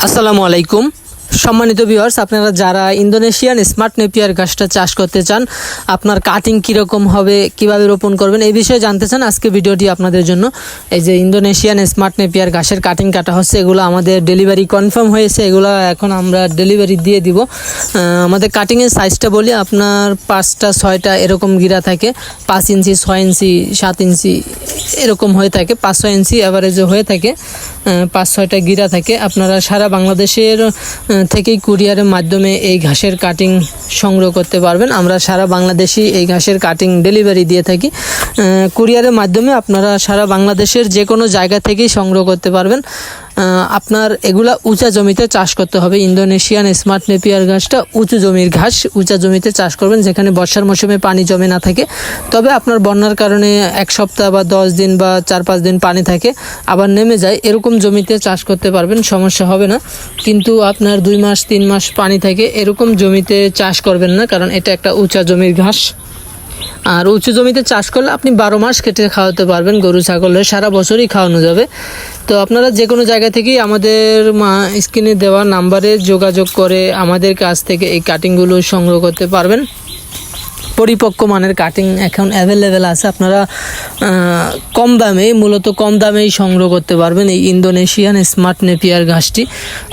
আসসালামু আলাইকুম সম্মানিত ভিউয়ার্স, আপনারা যারা ইন্দোনেশিয়ান স্মার্ট নেপিয়ার ঘাসটা চাষ করতে চান, আপনার কাটিং কীরকম হবে, কিভাবে রোপণ করবেন এই বিষয়ে জানতে চান, আজকে ভিডিওটি আপনাদের জন্য। এই যে ইন্দোনেশিয়ান স্মার্ট নেপিয়ার ঘাসের কাটিং কাটা হচ্ছে, এগুলো আমাদের ডেলিভারি কনফার্ম হয়েছে, এগুলো এখন আমরা ডেলিভারি দিয়ে দিব। আমাদের কাটিংয়ের সাইজটা বলি, আপনার 5টা 6টা এরকম গিরা থাকে, 5 ইঞ্চি 6 ইঞ্চি 7 ইঞ্চি এরকম হয়ে থাকে, 5-6 ইঞ্চি অ্যাভারেজে হয়ে থাকে, 5-6টা গিরা থাকে। আপনারা সারা বাংলাদেশের থেকেই কুরিয়ারের মাধ্যমে এই ঘাসের কাটিং সংগ্রহ করতে পারবেন। আমরা সারা বাংলাদেশই এই ঘাসের কাটিং ডেলিভারি দিয়ে থাকি। কুরিয়ারের মাধ্যমে আপনারা সারা বাংলাদেশের যে কোনো জায়গা থেকেই সংগ্রহ করতে পারবেন। আপনার এগুলা উঁচা জমিতে চাষ করতে হবে। ইন্দোনেশিয়ান স্মার্ট নেপিয়ার ঘাসটা উঁচু জমির ঘাস, উঁচা জমিতে চাষ করবেন যেখানে বর্ষার মৌসুমে পানি জমে না থাকে। তবে আপনার বন্যার কারণে 1 সপ্তাহ বা 10 দিন বা 4-5 দিন পানি থাকে, আবার নেমে যায়, এরকম জমিতে চাষ করতে পারবেন, সমস্যা হবে না। কিন্তু আপনার 2 মাস 3 মাস পানি থাকে এরকম জমিতে চাষ করবেন না, কারণ এটা একটা উঁচা জমির ঘাস। আর উঁচু জমিতে চাষ করলে আপনি 12 মাস কেটে খাওয়াতে পারবেন, গরু ছাগলের সারা বছরই খাওয়ানো যাবে। তো আপনারা যে কোনো জায়গা থেকেই আমাদের স্ক্রিনে দেওয়া নাম্বারে যোগাযোগ করে আমাদের কাছ থেকে এই কাটিংগুলো সংগ্রহ করতে পারবেন। পরিপক্ক মানের কাটিং এখন অ্যাভেলেবেল আছে, আপনারা মূলত কম দামেই সংগ্রহ করতে পারবেন এই ইন্দোনেশিয়ান স্মার্ট নেপিয়ার ঘাসটি।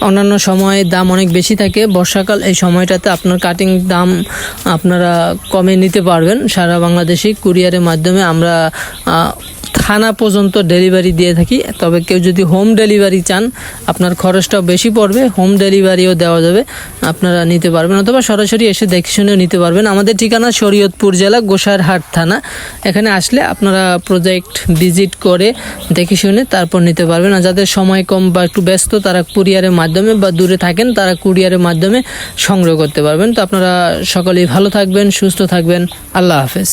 অন্যান্য সময়ে দাম অনেক বেশি থাকে, বর্ষাকাল এই সময়টাতে আপনার কাটিং দাম আপনারা কমে নিতে পারবেন। সারা বাংলাদেশে কুরিয়ারের মাধ্যমে আমরা থানা পর্যন্ত ডেলিভারি দিয়ে থাকি। তবে কেউ যদি হোম ডেলিভারি চান, আপনার খরচটাও বেশি পড়বে, হোম ডেলিভারিও দেওয়া যাবে, আপনারা নিতে পারবেন, অথবা সরাসরি এসে দেখে শুনেও নিতে পারবেন। আমাদের ঠিকানা শরীয়তপুর জেলা গোসাইরহাট থানা। এখানে আসলে আপনারা প্রজেক্ট ভিজিট করে দেখে শুনে তারপর নিতে পারবেন। আর যাদের সময় কম বা একটু ব্যস্ত, তারা কুরিয়ারের মাধ্যমে বা দূরে থাকেন, তারা কুরিয়ারের মাধ্যমে সংগ্রহ করতে পারবেন। তো আপনারা সকলেই ভালো থাকবেন, সুস্থ থাকবেন। আল্লাহ হাফেজ।